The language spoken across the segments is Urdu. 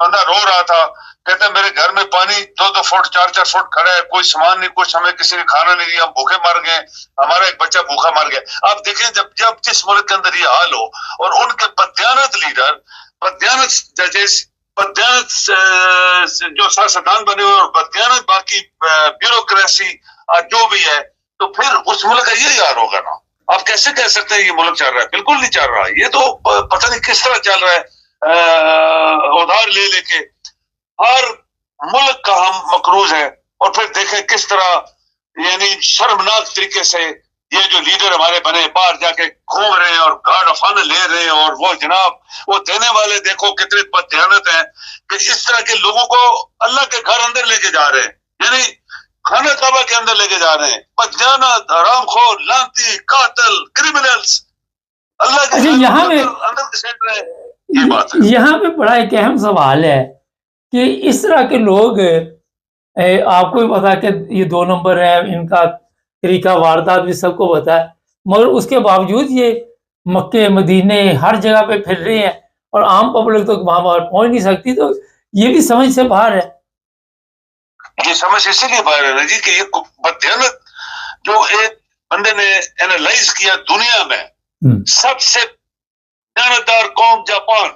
بندہ رو رہا تھا, کہتا میرے گھر میں پانی 2-2 فٹ 4-4 فٹ کھڑا ہے, کوئی سامان نہیں, کچھ ہمیں کسی نے کھانا نہیں دیا, ہم بھوکے مر گئے, ہمارا ایک بچہ بھوکا مر گیا. آپ دیکھیں جب جس ملک کے اندر یہ حال ہو اور ان کے بددیانت لیڈر, بددیانت ججز, بددیانت جو سیاستدان بنے ہوئے اور بددیانت باقی بیوروکریسی جو بھی ہے, تو پھر اس ملک کا یہ حال ہوگا نا. آپ کیسے کہہ سکتے ہیں یہ ملک چل رہا ہے؟ بالکل نہیں چل رہا. یہ تو پتہ نہیں کس طرح چل رہا ہے, ادھار لے لے کے. ہر ملک کا ہم مقروض ہے, اور پھر دیکھیں کس طرح یعنی شرمناک طریقے سے یہ جو لیڈر ہمارے بنے باہر جا کے گھوم رہے ہیں اور گارڈ آف آنر لے رہے ہیں, اور وہ جناب وہ دینے والے دیکھو کتنے بددیانت ہیں کہ اس طرح کے لوگوں کو اللہ کے گھر اندر لے کے جا رہے ہیں, یعنی خانہ کعبہ کے اندر لے کے جا رہے ہیں. بددیانت, حرام خور, لعنتی, قاتل, کریمنلز اللہ کے اچھا, یہاں میں اندر گھسیٹ رہے ہیں. یہ بات ہے. یہاں پہ بڑا ایک اہم سوال ہے کہ اس طرح کے لوگ, آپ کو بھی پتا کہ یہ 2 نمبر ہیں, ان کا طریقہ واردات بھی سب کو پتا ہے, مگر اس کے باوجود یہ مکے مدینے ہر جگہ پہ پھر رہے ہیں اور عام پبلک تو وہاں پہنچ نہیں سکتی. تو یہ بھی سمجھ سے باہر ہے. یہ سمجھ اسی لیے باہر ہے نا جی کہ یہ بددیانت جو ایک بندے نے اینالائز کیا دنیا میں, سب سے دیانتدار قوم جاپان,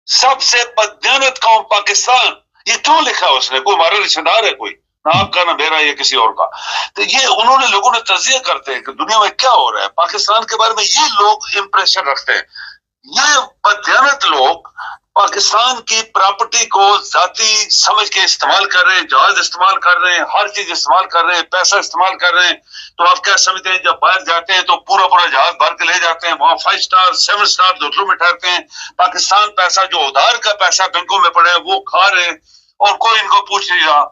سب سے بددیانت قوم پاکستان. یہ کیوں لکھا اس نے؟ کوئی ہمارا رشتہ دار ہے کوئی, نہ آپ کا نہ میرا یا کسی اور کا. تو یہ انہوں نے لوگوں نے تجزیہ کرتے ہیں کہ دنیا میں کیا ہو رہا ہے, پاکستان کے بارے میں یہ لوگ امپریشن رکھتے ہیں. یہ بددیانت لوگ پاکستان کی پراپرٹی کو ذاتی سمجھ کے استعمال کر رہے ہیں, جہاز استعمال کر رہے ہیں, ہر چیز استعمال کر رہے ہیں, پیسہ استعمال کر رہے ہیں. تو آپ کیا سمجھتے ہیں جب باہر جاتے ہیں تو پورا جہاز بھر کے لے جاتے ہیں, وہاں 5 سٹار 7 سٹار ہوٹلوں میں ٹھہرتے ہیں. پاکستان پیسہ جو ادھار کا پیسہ بینکوں میں پڑے ہے وہ کھا رہے ہیں اور کوئی ان کو پوچھ نہیں رہا,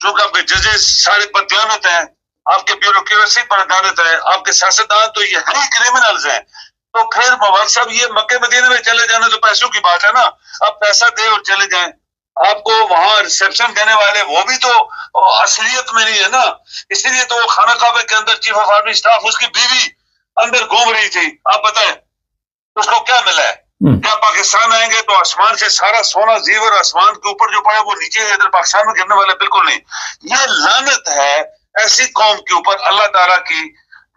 کیونکہ آپ کے ججز سارے بددیانت ہیں, آپ کے بیوروکریسی بددیانت ہے, آپ کے سیاستدان تو یہ ہی کریمنلز ہیں. تو پھر مبارک صاحب یہ مکے مدینے میں چلے جانا تو پیسوں کی بات ہے نا, آپ پیسہ دے اور چلے جائیں. آپ کو وہاں ریسپشن دینے والے وہ بھی تو اصلیت میں نہیں ہے نا. اسی لیے تو وہ خانہ کعبہ کے اندر چیف آف آرمی اسٹاف, اس کی بیوی اندر گھوم رہی تھی. آپ بتائیں اس کو کیا ملا ہے؟ کیا پاکستان آئیں گے تو آسمان سے سارا سونا زیور آسمان کے اوپر جو پڑا وہ نیچے ادھر پاکستان میں گرنے والے؟ بالکل نہیں. یہ لعنت ہے ایسی قوم کے اوپر اللہ تعالیٰ کی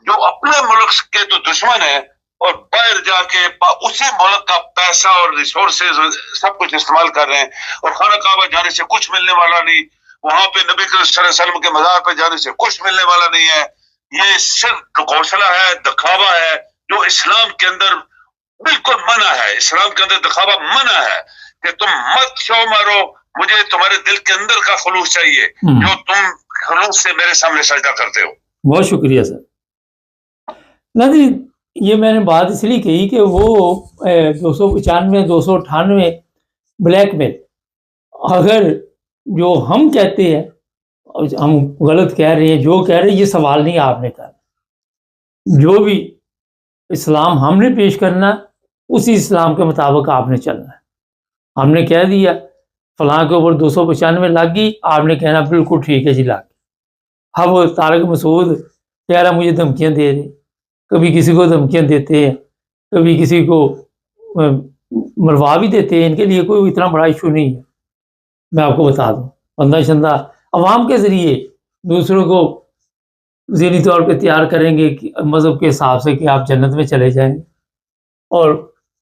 جو اپنے ملک کے تو دشمن ہے اور باہر جا کے اسی ملک کا پیسہ اور ریسورسز سب کچھ استعمال کر رہے ہیں. اور خانہ کعبہ جانے سے کچھ ملنے والا نہیں, وہاں پہ نبی کریم صلی اللہ علیہ وسلم کے مزار پہ جانے سے کچھ ملنے والا نہیں ہے. یہ صرف گھوسلہ ہے, دکھاوا ہے, جو اسلام کے اندر بالکل منع ہے. اسلام کے اندر دکھاوا منع ہے کہ تم مت شو مارو, مجھے تمہارے دل کے اندر کا خلوص چاہیے جو تم خلوص سے میرے سامنے سجدہ کرتے ہو. بہت شکریہ سر. ناظرین, یہ میں نے بات اس لیے کہی کہ وہ 295 298 بلیک میل, اگر جو ہم کہتے ہیں ہم غلط کہہ رہے ہیں, جو کہہ رہے ہیں یہ سوال نہیں آپ نے کرنا. جو بھی اسلام ہم نے پیش کرنا اسی اسلام کے مطابق آپ نے چلنا ہے. ہم نے کہہ دیا فلاں کے اوپر 295 لگ گئی, آپ نے کہنا بالکل ٹھیک ہے جی لگ گئی. اب طارق مسعود کہہ رہا مجھے دھمکیاں دے رہے, کبھی کسی کو دھمکیاں دیتے ہیں, کبھی کسی کو مروا بھی دیتے ہیں. ان کے لیے کوئی اتنا بڑا ایشو نہیں ہے. میں آپ کو بتا دوں, بندہ شندہ عوام کے ذریعے دوسروں کو ذہنی طور پہ تیار کریں گے کہ مذہب کے حساب سے کہ آپ جنت میں چلے جائیں گے, اور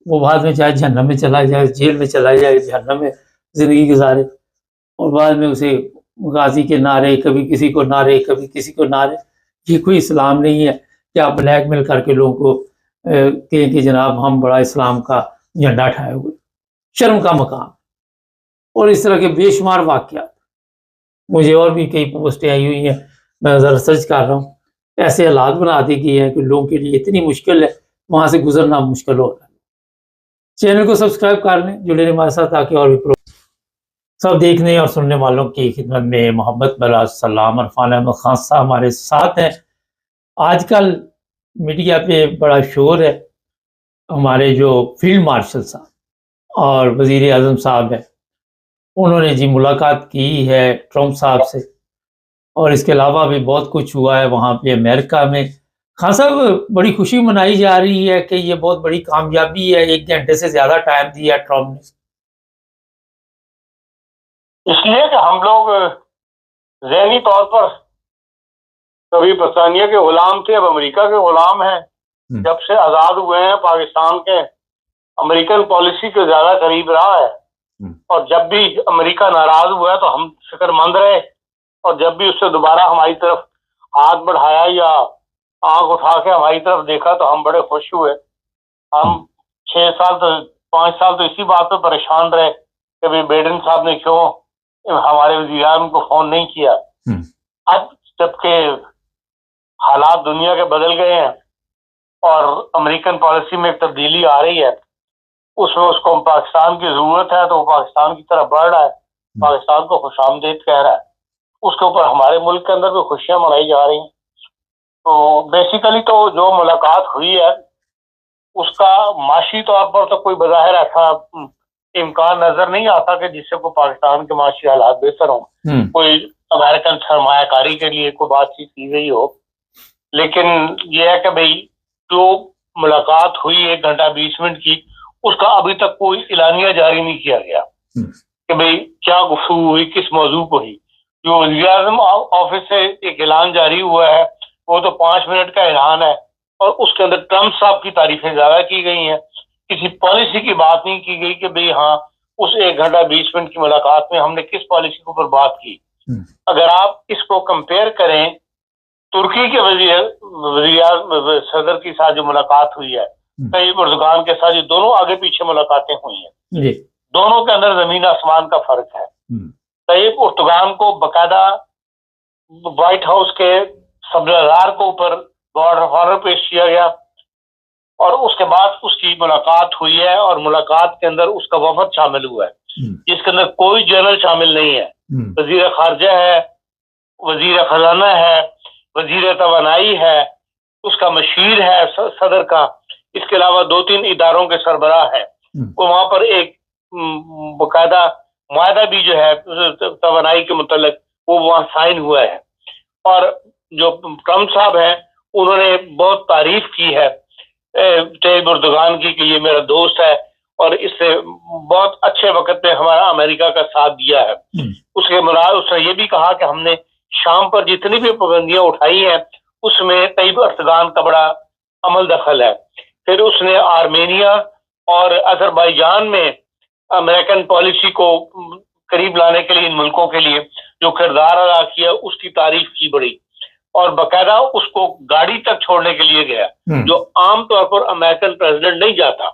وہ بعد میں چاہے جہنم میں چلا جائے, جیل میں چلا جائے, جہنم میں زندگی گزارے, اور بعد میں اسے غازی کے نعرے, کبھی کسی کو نعرے, کبھی کسی کو نعرے. یہ کوئی اسلام نہیں ہے کہ آپ بلیک میل کر کے لوگوں کو کہیں کہ جناب ہم بڑا اسلام کا جھنڈا اٹھائے ہوئے. شرم کا مقام. اور اس طرح کے بے شمار واقعات, مجھے اور بھی کئی پوسٹیں آئی ہوئی ہیں, میں ذرا سرچ کر رہا ہوں. ایسے حالات بنا دی گئی ہیں کہ لوگوں کے لیے اتنی مشکل ہے, وہاں سے گزرنا مشکل ہو رہا ہے. چینل کو سبسکرائب کر لیں, جڑے رہیں ہمارے ساتھ, تاکہ اور بھی سب دیکھنے اور سننے والوں کی خدمت میں محمد بلا سلام. عرفان احمد خان صاحب ہمارے ساتھ ہیں. آج کل میڈیا پہ بڑا شور ہے. ہمارے جو فیلڈ مارشل صاحب اور وزیر اعظم صاحب ہیں, انہوں نے جی ملاقات کی ہے ٹرمپ صاحب سے, اور اس کے علاوہ بھی بہت کچھ ہوا ہے وہاں پہ امریکہ میں. خان صاحب, بڑی خوشی منائی جا رہی ہے کہ یہ بہت بڑی کامیابی ہے, 1 گھنٹے سے زیادہ ٹائم دیا ٹرمپ نے. اس لیے کہ ہم لوگ ذہنی طور پر کبھی برطانیہ کے غلام تھے، اب امریکہ کے غلام ہیں. جب سے آزاد ہوئے ہیں پاکستان کے امریکن پالیسی کے زیادہ قریب رہا ہے، اور جب بھی امریکہ ناراض ہوا ہے تو ہم فکر مند رہے، اور جب بھی اس سے دوبارہ ہماری طرف ہاتھ بڑھایا یا آنکھ اٹھا کے ہماری طرف دیکھا تو ہم بڑے خوش ہوئے. ہم 5 سال تو اسی بات پہ پریشان رہے کہ بھائی بیڈن صاحب نے کیوں ہمارے وزیر اعظم کو فون نہیں کیا. اب جبکہ حالات دنیا کے بدل گئے ہیں اور امریکن پالیسی میں ایک تبدیلی آ رہی ہے، اس میں اس کو پاکستان کی ضرورت ہے تو وہ پاکستان کی طرف بڑھ رہا ہے، پاکستان کو خوش آمدید کہہ رہا ہے. اس کے اوپر ہمارے ملک کے اندر بھی خوشیاں منائی جا رہی ہیں. تو بیسیکلی تو جو ملاقات ہوئی ہے اس کا معاشی طور پر تو کوئی بظاہر ایسا امکان نظر نہیں آتا کہ جس سے کوئی پاکستان کے معاشی حالات بہتر ہوں. کوئی امریکن سرمایہ کاری کے لیے کوئی بات چیت کی گئی ہو، لیکن یہ ہے کہ بھئی جو ملاقات ہوئی 1 گھنٹہ 20 منٹ کی، اس کا ابھی تک کوئی اعلانیہ جاری نہیں کیا گیا کہ بھئی کیا گفتگو ہوئی، کس موضوع کو ہوئی. جو وزیر اعظم آفس سے ایک اعلان جاری ہوا ہے وہ تو 5 منٹ کا اعلان ہے، اور اس کے اندر ٹرمپ صاحب کی تعریفیں زیادہ کی گئی ہیں. کسی پالیسی کی بات نہیں کی گئی کہ بھئی ہاں اس 1 گھنٹہ 20 منٹ کی ملاقات میں ہم نے کس پالیسی کے اوپر بات کی. اگر آپ اس کو کمپیئر کریں ترکی کے وزیر صدر کے ساتھ جو ملاقات ہوئی ہے، طیب اردوغان کے ساتھ، یہ دونوں آگے پیچھے ملاقاتیں ہوئی ہیں، دونوں کے اندر زمین آسمان کا فرق ہے. طیب اردوغان کو باقاعدہ وائٹ ہاؤس کے صدر کو اوپر گارڈ آف آنر پیش کیا گیا، اور اس کے بعد اس کی ملاقات ہوئی ہے، اور ملاقات کے اندر اس کا وفد شامل ہوا ہے جس کے اندر کوئی جنرل شامل نہیں ہے. وزیر خارجہ ہے، وزیر خزانہ ہے، وزیر توانائی ہے، اس کا مشیر ہے صدر کا، اس کے علاوہ 2-3 اداروں کے سربراہ ہیں. وہاں پر ایک باقاعدہ معاہدہ بھی جو ہے توانائی کے متعلق وہ وہاں سائن ہوا ہے. اور جو ٹرمپ صاحب ہیں انہوں نے بہت تعریف کی ہے طیب اردوغان کی کہ یہ میرا دوست ہے اور اس سے بہت اچھے وقت میں ہمارا امریکہ کا ساتھ دیا ہے. اس کے مراد اس نے یہ بھی کہا کہ ہم نے شام پر جتنی بھی پابندیاں اٹھائی ہیں اس میں طیب اردوغان کا بڑا عمل دخل ہے. پھر اس نے آرمینیا اور آذربائیجان میں امریکن پالیسی کو قریب لانے کے لیے ان ملکوں کے لیے جو کردار ادا کیا اس کی تعریف کی بڑی، اور باقاعدہ اس کو گاڑی تک چھوڑنے کے لیے گیا جو عام طور پر امریکن پریزیڈنٹ نہیں جاتا،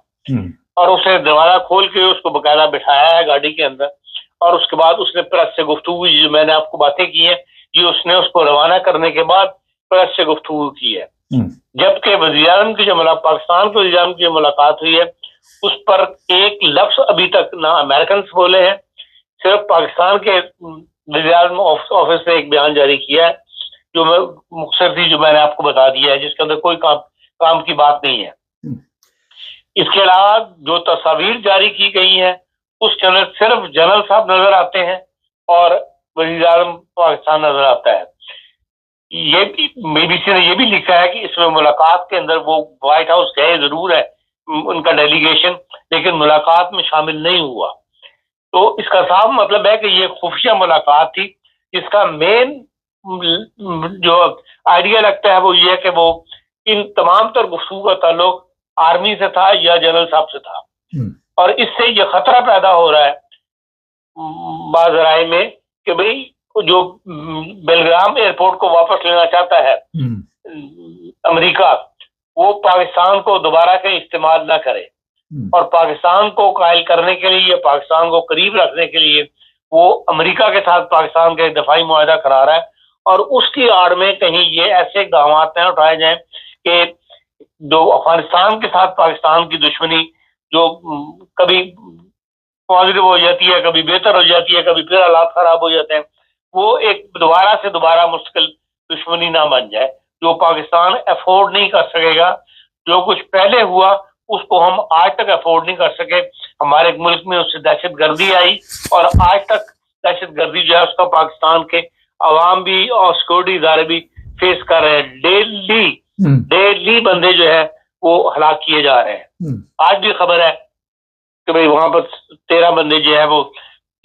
اور اسے دروازہ کھول کے اس کو باقاعدہ بٹھایا ہے گاڑی کے اندر. اور اس کے بعد اس نے پریس سے گفتگو، جو میں نے آپ کو باتیں کی ہیں یہ اس نے اس کو روانہ کرنے کے بعد پریس سے گفتگو کی ہے. جبکہ وزیر اعظم کی جو پاکستان کے وزیر اعظم کی ملاقات ہوئی ہے اس پر ایک لفظ ابھی تک نہ امریکنس بولے ہیں، صرف پاکستان کے وزیر اعظم آفس نے ایک بیان جاری کیا ہے جو مختصر تھی، جو میں نے آپ کو بتا دیا ہے، جس کے اندر کوئی کام کی بات نہیں ہے. اس کے علاوہ جو تصاویر جاری کی گئی ہیں اس کے اندر صرف جنرل صاحب نظر آتے ہیں اور وزیر اعظم پاکستان نظر آتا ہے. یہ بھی BBC نے یہ بھی لکھا ہے کہ اس میں ملاقات کے اندر وہ وائٹ ہاؤس گئے ضرور ہے ان کا ڈیلیگیشن، لیکن ملاقات میں شامل نہیں ہوا. تو اس کا صاف مطلب ہے کہ یہ خفیہ ملاقات تھی. اس کا مین جو آئیڈیا لگتا ہے وہ یہ ہے کہ وہ ان تمام تر گفتگو کا تعلق آرمی سے تھا یا جنرل صاحب سے تھا، اور اس سے یہ خطرہ پیدا ہو رہا ہے بعض رائے میں کہ بھئی جو بیلگرام ایئرپورٹ کو واپس لینا چاہتا ہے امریکہ، وہ پاکستان کو دوبارہ کہیں استعمال نہ کرے، اور پاکستان کو قائل کرنے کے لیے یا پاکستان کو قریب رکھنے کے لیے وہ امریکہ کے ساتھ پاکستان کا دفاعی معاہدہ کرا رہا ہے. اور اس کی آڑ میں کہیں یہ ایسے اقدامات نہ اٹھائے جائیں کہ جو افغانستان کے ساتھ پاکستان کی دشمنی جو کبھی پازیٹو ہو جاتی ہے، کبھی بہتر ہو جاتی ہے، کبھی پھر حالات خراب ہو جاتے ہیں، وہ ایک دوبارہ سے دوبارہ مستقل دشمنی نہ بن جائے جو پاکستان افورڈ نہیں کر سکے گا. جو کچھ پہلے ہوا اس کو ہم آج تک افورڈ نہیں کر سکے. ہمارے ملک میں اس سے دہشت گردی آئی اور آج تک دہشت گردی جو ہے اس کا پاکستان کے عوام بھی اور سیکورٹی ادارے بھی فیس کر رہے ہیں. ڈیلی بندے جو ہے وہ ہلاک کیے جا رہے ہیں. آج بھی خبر ہے کہ بھئی وہاں پر 13 بندے جو ہے وہ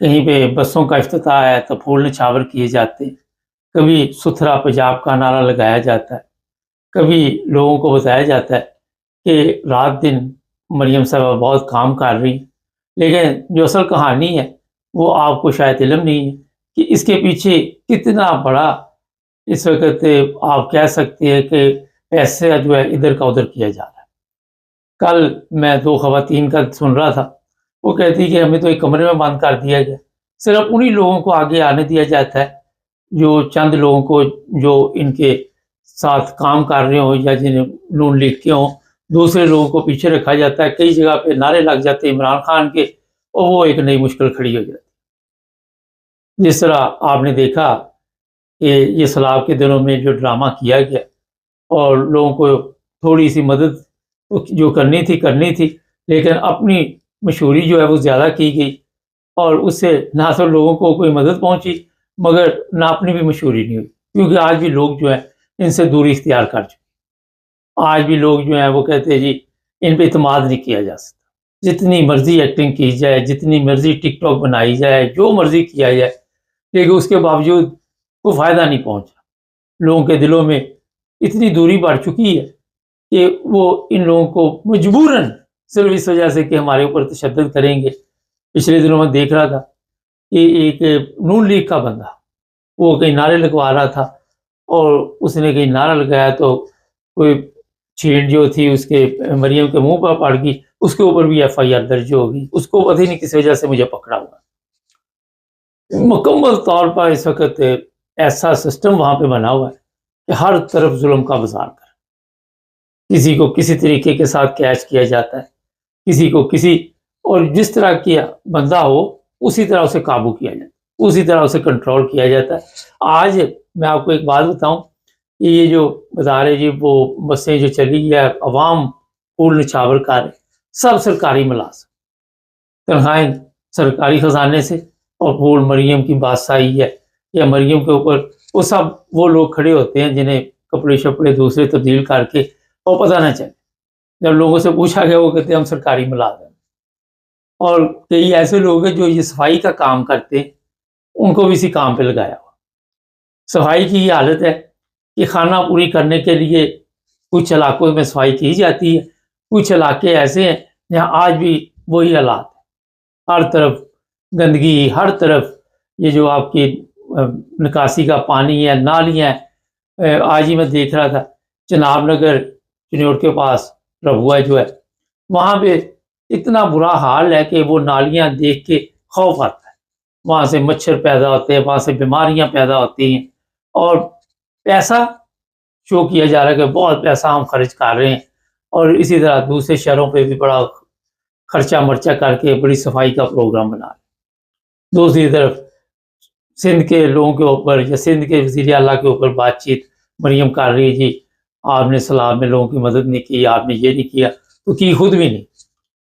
کہیں پہ بسوں کا افتتاح ہے تو پھول نچھاور کیے جاتے ہیں، کبھی ستھرا پنجاب کا نعرہ لگایا جاتا ہے، کبھی لوگوں کو بتایا جاتا ہے کہ رات دن مریم صاحبہ بہت کام کر رہی ہیں، لیکن جو اصل کہانی ہے وہ آپ کو شاید علم نہیں ہے کہ اس کے پیچھے کتنا بڑا اس وقت آپ کہہ سکتے ہیں کہ پیسہ جو ہے ادھر کا ادھر کیا جا رہا ہے۔ کل میں 2 خواتین کا سن رہا تھا، وہ کہتی کہ ہمیں تو ایک کمرے میں بند کر دیا گیا، صرف انہی لوگوں کو آگے آنے دیا جاتا ہے جو چند لوگوں کو جو ان کے ساتھ کام کر رہے ہوں یا جنہیں نون لیگ کے ہوں، دوسرے لوگوں کو پیچھے رکھا جاتا ہے۔ کئی جگہ پہ نعرے لگ جاتے ہیں عمران خان کے، اور وہ ایک نئی مشکل کھڑی ہو جاتی ہے۔ جس طرح آپ نے دیکھا کہ یہ سیلاب کے دنوں میں جو ڈرامہ کیا گیا اور لوگوں کو تھوڑی سی مدد جو کرنی تھی، لیکن اپنی مشہوری جو ہے وہ زیادہ کی گئی، اور اس سے نہ تو لوگوں کو کوئی مدد پہنچی مگر نہ اپنی بھی مشہوری نہیں ہوئی، کیونکہ آج بھی لوگ جو ہیں ان سے دوری اختیار کر چکے۔ آج بھی لوگ جو ہیں وہ کہتے ہیں جی ان پہ اعتماد نہیں کیا جا سکتا، جتنی مرضی ایکٹنگ کی جائے، جتنی مرضی ٹک ٹاک بنائی جائے، جو مرضی کیا جائے، لیکن اس کے باوجود کوئی فائدہ نہیں پہنچا۔ لوگوں کے دلوں میں اتنی دوری بڑھ چکی ہے کہ وہ ان لوگوں کو مجبوراً صرف اس وجہ سے کہ ہمارے اوپر تشدد کریں گے۔ پچھلے دنوں میں دیکھ رہا تھا کہ ایک نون لیگ کا بندہ وہ کہیں نعرے لگوا رہا تھا، اور اس نے کہیں نعرہ لگایا تو کوئی چھینٹ جو تھی اس کے مریم کے منہ پر پڑ گئی، اس کے اوپر بھی ایف آئی آر درج ہو گئی، اس کو پتہ نہیں کس وجہ سے مجھے پکڑا ہوا۔ مکمل طور پر اس وقت ایسا سسٹم وہاں پہ بنا ہوا ہے کہ ہر طرف ظلم کا بازار کر، کسی کو کسی طریقے کے ساتھ کیچ کیا جاتا ہے، کسی کو کسی، اور جس طرح کیا بندہ ہو اسی طرح اسے قابو کیا جاتا ہے، اسی طرح اسے کنٹرول کیا جاتا ہے۔ آج میں آپ کو ایک بات بتاؤں کہ یہ جو بتا رہے جی وہ بسیں جو چلی ہے، عوام پھول نچھاور کر رہے، سب سرکاری ملازم، تنخواہیں سرکاری خزانے سے، اور پھول مریم کی بادشاہی ہے یا مریم کے اوپر، وہ سب وہ لوگ کھڑے ہوتے ہیں جنہیں کپڑے شپڑے دوسرے تبدیل کر کے اور پتہ نہ چلے۔ جب لوگوں سے پوچھا گیا وہ کہتے ہیں ہم سرکاری ملازم۔ اور کئی ایسے لوگ ہیں جو یہ صفائی کا کام کرتے ہیں، ان کو بھی اسی کام پہ لگایا ہوا۔ صفائی کی یہ حالت ہے کہ خانہ پوری کرنے کے لیے کچھ علاقوں میں صفائی کی جاتی ہے، کچھ علاقے ایسے ہیں جہاں آج بھی وہی حالات ہیں، ہر طرف گندگی، ہر طرف یہ جو آپ کی نکاسی کا پانی ہے، نالیاں ہیں۔ آج ہی میں دیکھ رہا تھا چناب نگر چنوٹ کے پاس ربوہ جو ہے، وہاں پہ اتنا برا حال ہے کہ وہ نالیاں دیکھ کے خوف آتا ہے، وہاں سے مچھر پیدا ہوتے ہیں، وہاں سے بیماریاں پیدا ہوتی ہیں، اور پیسہ شو کیا جا رہا ہے کہ بہت پیسہ ہم خرچ کر رہے ہیں، اور اسی طرح دوسرے شہروں پہ بھی بڑا خرچہ مرچہ کر کے بڑی صفائی کا پروگرام بنا رہے ہیں۔ دوسری طرف سندھ کے لوگوں کے اوپر یا سندھ کے وزیر اعلیٰ کے اوپر بات چیت مریم کر رہی ہے، جی آپ نے سیلاب میں لوگوں کی مدد نہیں کی، آپ نے یہ نہیں کیا، تو کی خود بھی نہیں۔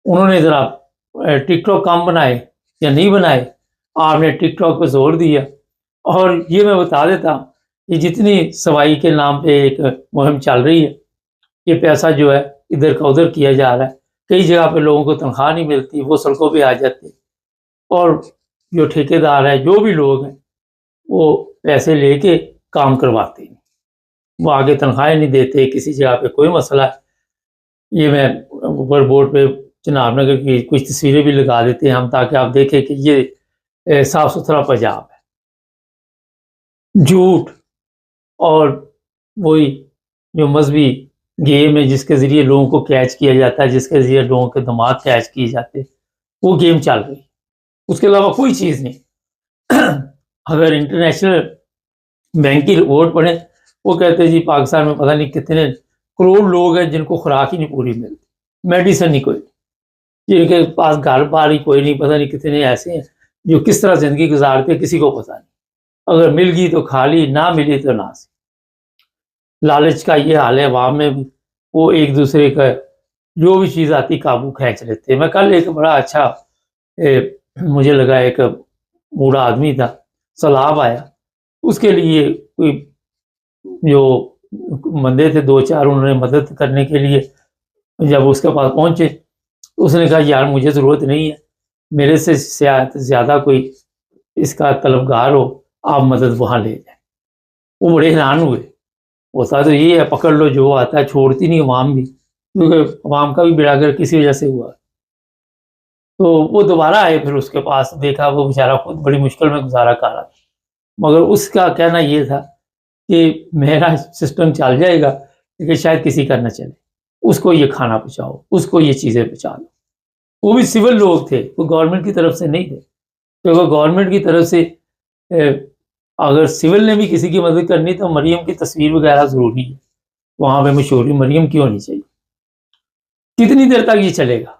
انہوں نے ذرا ٹک ٹاک کام بنائے یا نہیں بنائے، آپ نے ٹک ٹاک پہ زور دیا۔ اور یہ میں بتا دیتا ہوں کہ جتنی صفائی کے نام پہ ایک مہم چل رہی ہے، یہ پیسہ جو ہے ادھر کا ادھر کیا جا رہا ہے۔ کئی جگہ پہ لوگوں کو تنخواہ نہیں ملتی، وہ سڑکوں پہ آ جاتے، اور جو ٹھیکیدار ہے، جو بھی لوگ ہیں، وہ پیسے لے کے کام کرواتے ہیں، وہ آگے تنخواہیں نہیں دیتے۔ کسی جگہ پہ کوئی مسئلہ ہے، یہ میں اوپر بورڈ پہ چناب نگر کی کچھ تصویریں بھی لگا دیتے ہیں ہم، تاکہ آپ دیکھیں کہ یہ صاف ستھرا پنجاب ہے۔ جھوٹ اور وہی جو مذہبی گیم ہے جس کے ذریعے لوگوں کو کیچ کیا جاتا ہے، جس کے ذریعے لوگوں کے دماغ کیچ کیے جاتے ہیں، وہ گیم چل رہی ہے، اس کے علاوہ کوئی چیز نہیں۔ اگر انٹرنیشنل بینک کی رپورٹ پڑھیں، وہ کہتے ہیں جی پاکستان میں پتہ نہیں کتنے کروڑ لوگ ہیں جن کو خوراک ہی نہیں پوری ملتی، میڈیسن نہیں کوئی، جن کے پاس گھر بار ہی کوئی نہیں، پتہ نہیں کتنے ایسے ہیں جو کس طرح زندگی گزارتے کسی کو پتہ نہیں۔ اگر مل گئی تو کھا لی، نہ ملی تو نہ سی۔ لالچ کا یہ حال ہے عوام میں بھی، وہ ایک دوسرے کا جو بھی چیز آتی قابو کھینچ لیتے ہیں۔ میں کل ایک بڑا اچھا مجھے لگا ایک بوڑھا آدمی تھا، سیلاب آیا، اس کے لیے کوئی جو بندے تھے 2-4، انہوں نے مدد کرنے کے لیے جب اس کے پاس پہنچے، اس نے کہا یار مجھے ضرورت نہیں ہے، میرے سے زیادہ کوئی اس کا طلبگار ہو آپ مدد وہاں لے جائیں۔ وہ بڑے حیران ہوئے، ہوتا تو یہ ہے پکڑ لو جو آتا ہے، چھوڑتی نہیں عوام بھی، کیونکہ عوام کا بھی بیڑاگر کسی وجہ سے ہوا۔ تو وہ دوبارہ آئے، پھر اس کے پاس دیکھا وہ بیچارہ خود بڑی مشکل میں گزارا کر رہا تھا، مگر اس کا کہنا یہ تھا کہ میرا سسٹم چل جائے گا لیکن شاید کسی کا نہ چلے، اس کو یہ کھانا پہنچاؤ، اس کو یہ چیزیں پہنچا دو۔ وہ بھی سول لوگ تھے، وہ گورنمنٹ کی طرف سے نہیں تھے، کیونکہ گورنمنٹ کی طرف سے اگر سول نے بھی کسی کی مدد کرنی تو مریم کی تصویر وغیرہ ضروری ہے، وہاں پہ مشہوری مریم کی ہونی چاہیے۔ کتنی دیر تک یہ چلے گا؟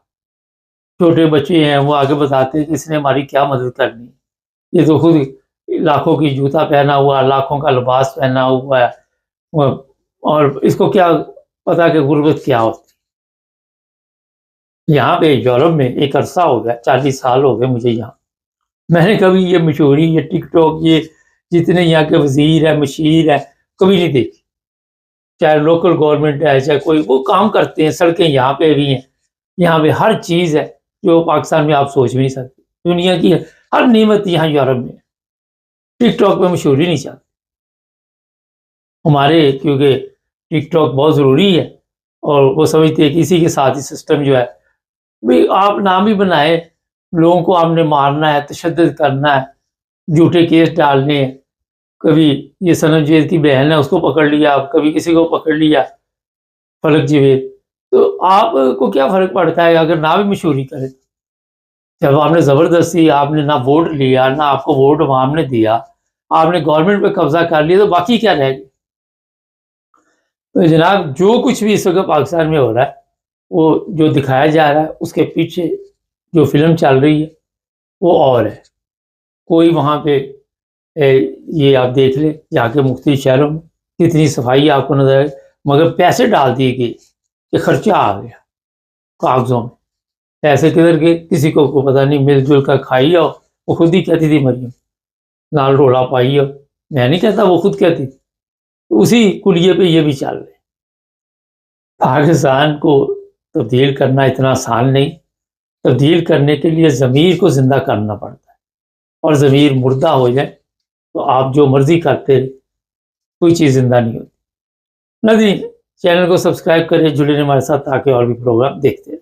چھوٹے بچے ہیں وہ آگے بتاتے ہیں کہ اس نے ہماری کیا مدد کرنی ہے، یہ تو خود لاکھوں کی جوتا پہنا ہوا، لاکھوں کا لباس پہنا ہوا ہے، اور اس کو کیا پتا کہ غربت کیا ہوتی۔ یہاں پہ یورپ میں ایک عرصہ ہو گیا، 40 سال ہو گئے مجھے یہاں، میں نے کبھی یہ مشہوری، یہ ٹک ٹاک، یہ جتنے یہاں کے وزیر ہے، مشیر ہے، کبھی نہیں دیکھی۔ چاہے لوکل گورنمنٹ ہے، چاہے کوئی، وہ کام کرتے ہیں، سڑکیں یہاں پہ بھی ہیں، یہاں پہ ہر چیز ہے جو پاکستان میں آپ سوچ بھی نہیں سکتے۔ دنیا کی ہر نعمت یہاں یورپ میں ہے، ٹک ٹاک پہ مشہوری نہیں چاہتے ہمارے، کیونکہ ٹک ٹاک بہت ضروری ہے، اور وہ سمجھتے ہیں کہ اسی کے ساتھ ہی سسٹم جو ہے، بھئی آپ نام ہی بنائے، لوگوں کو آپ نے مارنا ہے، تشدد کرنا ہے، جھوٹے کیس ڈالنے ہیں، کبھی یہ صنم جاوید کی بہن ہے اس کو پکڑ لیا، کبھی کسی کو پکڑ لیا، فلک جاوید، تو آپ کو کیا فرق پڑتا ہے اگر نہ بھی مشہوری کرے؟ جب آپ نے زبردستی، آپ نے نہ ووٹ لیا، نہ آپ کو ووٹ عوام نے دیا، آپ نے گورنمنٹ پہ قبضہ کر لیا، تو باقی کیا رہے گا؟ تو جناب جو کچھ بھی اس وقت پاکستان میں ہو رہا ہے، وہ جو دکھایا جا رہا ہے، اس کے پیچھے جو فلم چل رہی ہے وہ اور ہے۔ کوئی وہاں پہ یہ آپ دیکھ لیں جا کے مختلف شہروں میں کتنی صفائی آپ کو نظر آئے، مگر پیسے ڈال دیے گئے کہ خرچہ آ گیا کاغذوں میں، پیسے کدھر گئے کسی کو پتہ نہیں، مل جل کر کھائی ہو۔ وہ خود ہی کہتی تھی مریم، لال روڑا پائی ہو، میں نہیں کہتا، وہ خود کہتی تھی۔ اسی کلیے پہ یہ بھی چل رہے۔ پاکستان کو تبدیل کرنا اتنا آسان نہیں، تبدیل کرنے کے لیے ضمیر کو زندہ کرنا پڑتا ہے، اور ضمیر مردہ ہو جائے تو آپ جو مرضی کرتے رہے، کوئی چیز زندہ نہیں ہوتی۔ ناظرین، چینل کو سبسکرائب کریں، جڑے رہیں ہمارے ساتھ تاکہ اور بھی پروگرام دیکھتے رہیں۔